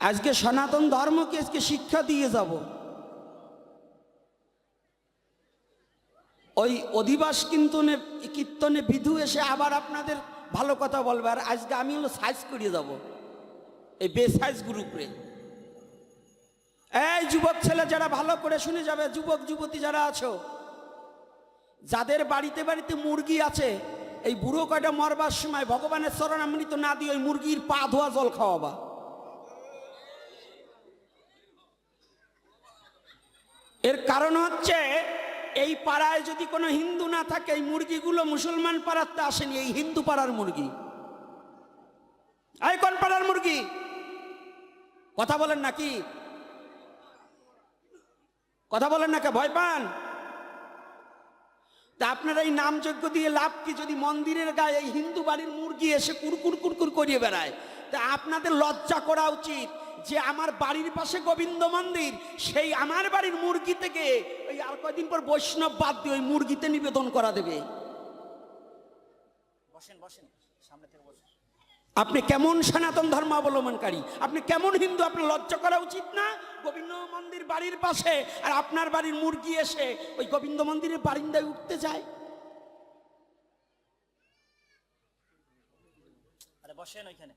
আজকে সনাতন ধর্মকে আজকে শিক্ষা দিয়ে যাব। ওই অধিবাস কীর্তনে বিধু এসে আবার আপনাদের ভালো কথা বলবে, আর আজকে আমি হলো সাইজ করিয়ে যাব এই বেসাইজ গ্রুপে। এই যুবক ছেলে যারা ভালো করে শুনে যাবে, যুবক যুবতী যারা আছো, যাদের বাড়িতে বাড়িতে মুরগি আছে, এই বুড়ো কয়টা মরবার সময় ভগবানের চরণামৃত না দিয়ে ওই মুরগির পা ধোয়া জল খাওয়াবা। এর কারণ হচ্ছে এই পাড়ায় যদি কোনো হিন্দু না থাকে, এই মুরগিগুলো মুসলমান পাড়াতে আসেনি, এই হিন্দু পাড়ার মুরগি। এই কোন পাড়ার মুরগি? কথা বলেন নাকি? কথা বলেন না কে? ভয় পান? তা আপনারা এই নামযজ্ঞ দিয়ে লাভ কি? যদি মন্দিরের গায়ে এই হিন্দু বাড়ির মুরগি এসে কুরকুর কুরকুর করিয়ে বেড়ায়, তা আপনাদের লজ্জা করা উচিত যে আমার বাড়ির পাশে গোবিন্দ মন্দির, সেই আমার বাড়ির মুরগি থেকে ওই আর কয়দিন পর বৈষ্ণব বাদ দিয়ে ওই মুরগিতে নিবেদন করা দেবে। বসেন বসেন, সামনে থেকে বসেন। আপনি কেমন সনাতন ধর্ম অবলম্বনকারী? আপনি কেমন হিন্দু? আপনার লজ্জা করা উচিত না? গোবিন্দ মন্দির বাড়ির পাশে, আর আপনার বাড়ির মুরগি এসে ওই গোবিন্দ মন্দিরের বারিন্দায় উঠতে যায়। আরে বসেন ওইখানে,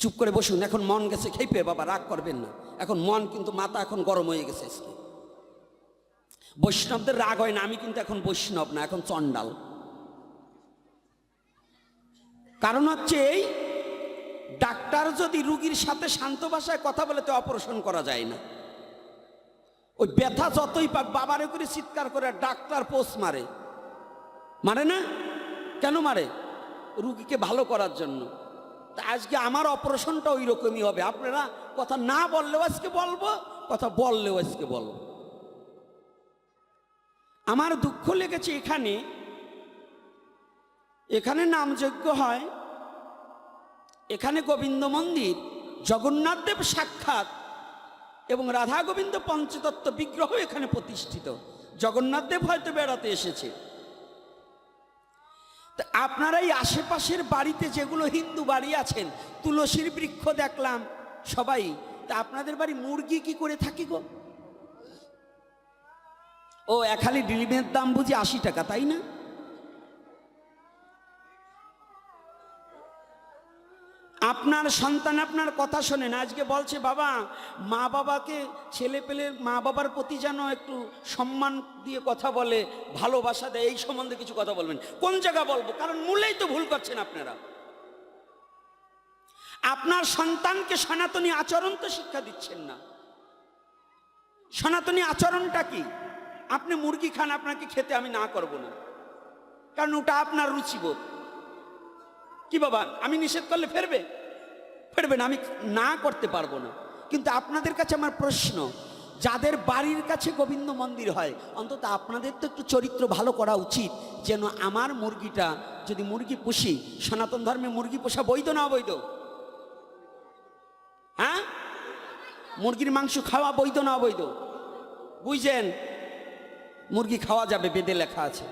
চুপ করে বসুন। এখন মন গেছে খেপে, বাবা রাগ করবেন না। এখন মন কিন্তু মাথা এখন গরম হয়ে গেছে। বৈষ্ণবদের রাগ হয় না, আমি কিন্তু এখন বৈষ্ণব না, এখন চণ্ডাল। কারণ হচ্ছে এই ডাক্তার যদি রুগীর সাথে শান্ত ভাষায় কথা বলে তো অপারেশন করা যায় না। ওই ব্যথা যতই পাক বাবারে করে চিৎকার করে ডাক্তার পোষ মারে। মারে না? কেন মারে? রুগীকে ভালো করার জন্য। তা আজকে আমার অপারেশনটা ওই রকমই হবে। আপনারা কথা না বললেও আজকে বলবো, কথা বললেও আজকে বলবো। আমার দুঃখ লেগেছে এখানে নামযজ্ঞ হয়, এখানে গোবিন্দ মন্দির, জগন্নাথ দেব সাক্ষাৎ এবং রাধা গোবিন্দ পঞ্চতত্ত্ব বিগ্রহ এখানে প্রতিষ্ঠিত। জগন্নাথ দেব হয়তো বেড়াতে এসেছে। তা আপনারা এই আশেপাশের বাড়িতে যেগুলো হিন্দু বাড়ি আছেন, তুলসীর বৃক্ষ দেখলাম সবাই, তা আপনাদের বাড়ি মুরগি কি করে থাকি গো? ও একালি ডিমের দাম বুঝি 80 টাকা, তাই না? আপনার সন্তান আপনার কথা শোনে না। আজকে বলছে বাবা, মা বাবাকে ছেলে পেলে মা বাবার প্রতি যেন একটু সম্মান দিয়ে কথা বলে, ভালোবাসা দেয়, এই সম্বন্ধে কিছু কথা বলবেন। কোন জায়গা বলবো? কারণ মূলেই তো ভুল করছেন আপনারা। আপনার সন্তানকে সনাতনী আচরণ তো শিক্ষা দিচ্ছেন না। সনাতনী আচরণটা কি? আপনি মুরগি খান, আপনাকে খেতে আমি না করব না, কারণ ওটা আপনার রুচিবোধ। কি বাবা, আমি নিষেধ করলে ফেরবে না, আমি না করতে পারবো না। কিন্তু আপনাদের কাছে আমার প্রশ্ন, যাদের বাড়ির কাছে গোবিন্দ মন্দির হয়, অন্তত আপনাদের তো একটু চরিত্র ভালো করা উচিত, যেন আমার মুরগিটা, যদি মুরগি পুষি, সনাতন ধর্মে মুরগি পোষা বৈধ না অবৈধ? হ্যাঁ, মুরগির মাংস খাওয়া বৈধ না অবৈধ? বুঝছেন? মুরগি খাওয়া যাবে, বেদে লেখা আছে।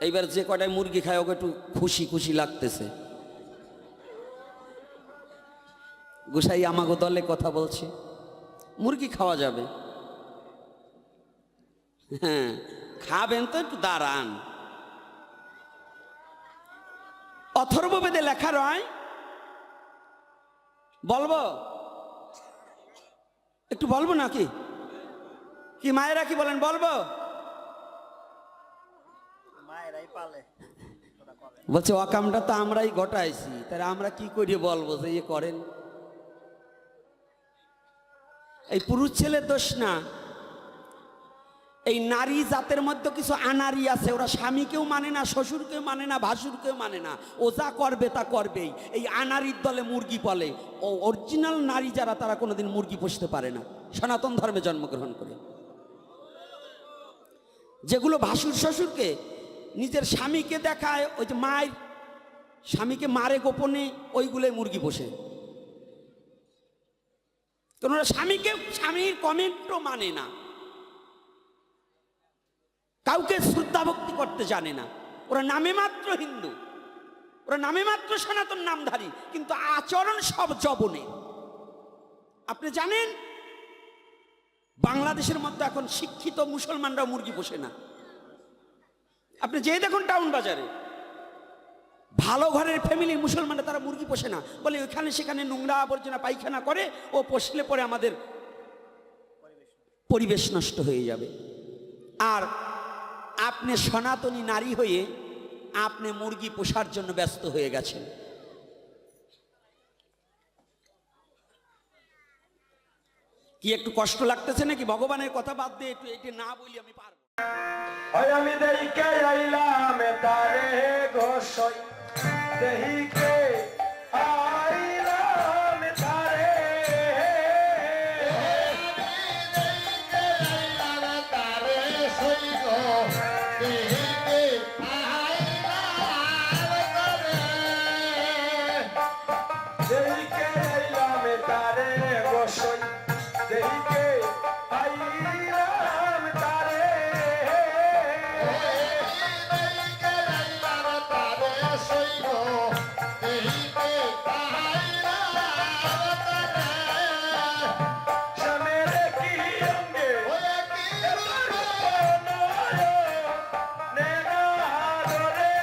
এইবার যে কটায় মুরগি খায় ওকে একটু খুশি খুশি লাগতেছে। গোসাই আমাগো দলে কথা বলছে, মুরগি খাওয়া যাবে। হ্যাঁ, খাবেন তো একটু দাঁড়ান। অথর্ববেদে লেখা রয়, বলবো একটু বলবো নাকি? কি মায়েরা কি বলেন? বলবো? বলছে অকামটা তো আমরাই ঘটাইছি, তাহলে আমরা কি করে বলবো যে ইয়ে করেন? এই পুরুষ ছেলের দোষ না, এই নারী জাতের মধ্যে কিছু আনারি আছে, ওরা স্বামীকেও মানে না, শ্বশুরকেও মানে না, ভাসুরকেও মানে না, ও যা করবে তা করবেই। এই আনারির দলে মুরগি পালে। ও অরিজিনাল নারী যারা, তারা কোনোদিন মুরগি পুষতে পারে না, সনাতন ধর্মে জন্মগ্রহণ করে। যেগুলো ভাসুর শ্বশুরকে নিজের স্বামীকে দেখায়, ওই যে মায়ের স্বামীকে মারে গোপনে, ওইগুলোই মুরগি পোষে। কারণ ওরা স্বামীর কমেন্টও মানে না, কাউকে শ্রদ্ধা ভক্তি করতে জানে না, ওরা নামে মাত্র হিন্দু। ওরা নামে মাত্র সনাতন নামধারী, কিন্তু আচরণ সব জবনে। আপনি জানেন বাংলাদেশের মধ্যে এখন শিক্ষিত মুসলমানরা মুরগি পোষে না। আপনি যে দেখুন টাউন বাজারে ভালো ঘরের ফ্যামিলির মুসলমানরা তারা মুরগি পোষে না, বলে ওইখানে সেখানে নোংরা আবর্জনা পায়খানা করে, ও পোষলে পরে আমাদের পরিবেশ নষ্ট হয়ে যাবে। আর আপনি সনাতনী নারী হয়ে আপনি মুরগি পোষার জন্য ব্যস্ত হয়ে গেছেন। কি একটু কষ্ট লাগতেছে নাকি? ভগবানের কথা বাদ দিয়ে একটু এটা না বলি আমি পারবো। আমি দেইকে আইলাম তারে গোসই, দেইকে আইলাম তারে, দেইকে আইলাম তারে সই গো, দেইকে আইলাম তারে, দেইকে আইলাম তারে গোসই, দেইকে আইলাম তারে, দেইকে আইলাম তারে সই গো, দেইকে আইলাম তারে, স্বামীর কি অঙ্গে ওরে কি রূপ নয় নেনা ধরে,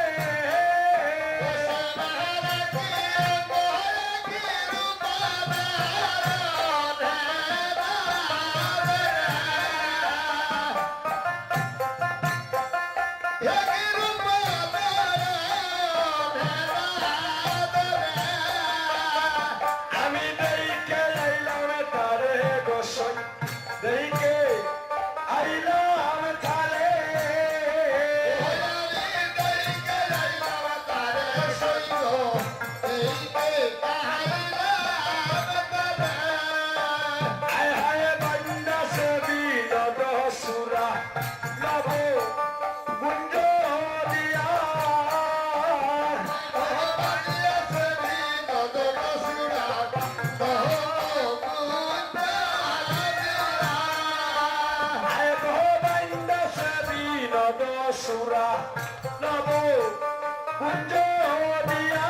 স্বামীর কি অঙ্গে কি রূপ আমি দেইকে আইলাম তারে গোসই, দেইকে আইলাম তারে, দেইকে আইলাম তারে সই গো, দেইকে আইলাম তারে, আয় হায় বান্দা সে বিনোদ সুরা নব গুঞ্জ দিয়া, বান্দা সে বিনোদ সুরা নব গুঞ্জ দিয়া, আয় গো বান্দা সে বিনোদ সুরা নব গুঞ্জ দিয়া,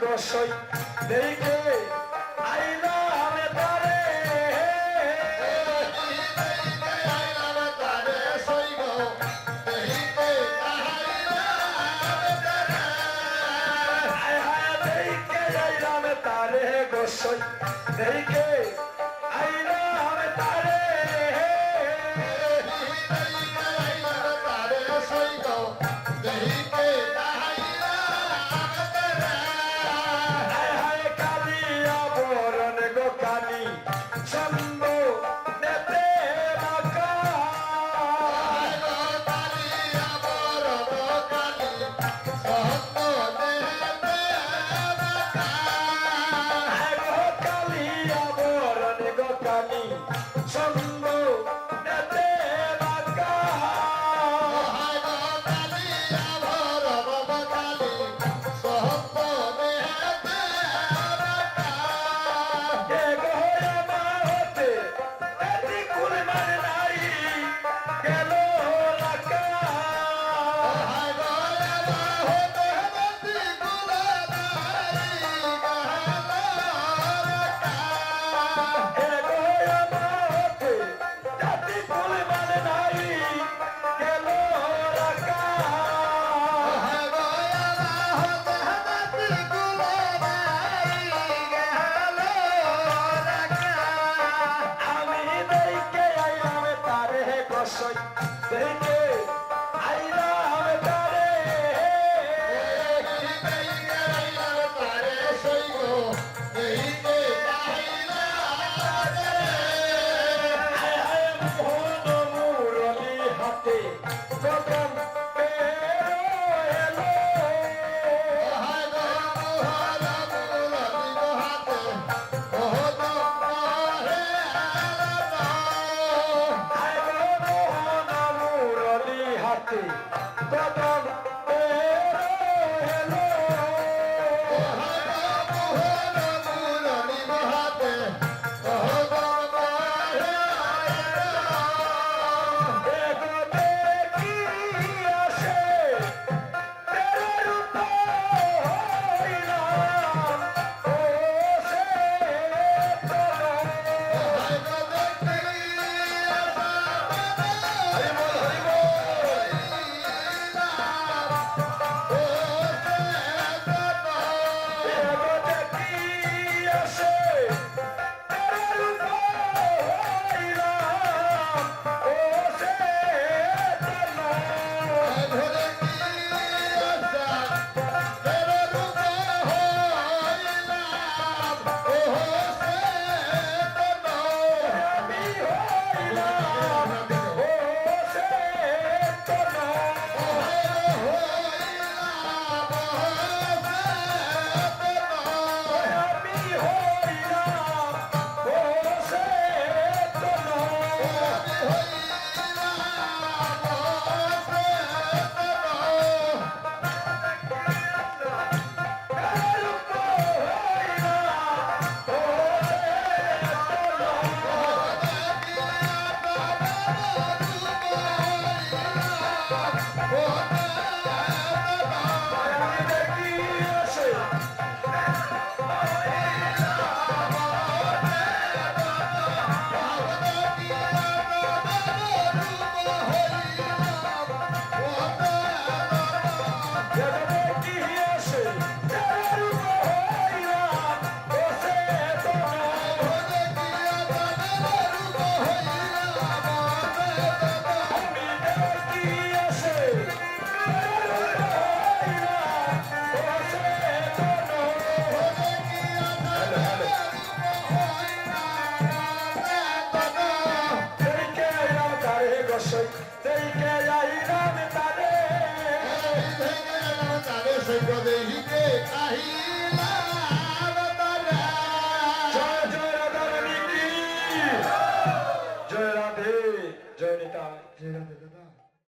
গোসই, দেইকে আইলাম তারে, দেইকে আইলাম তারে সই গো, দেইকে আইলাম তারে, আয় হায় দেইকে আইলাম তারে গোসই, দেইকে আইলাম তারে, দেইকে আইলাম তারে সই গো, দেইকে গোসই, দেইকে আইলাম তারে, জয় রাধে জয় নিতাই। জয় রাধে দাদা।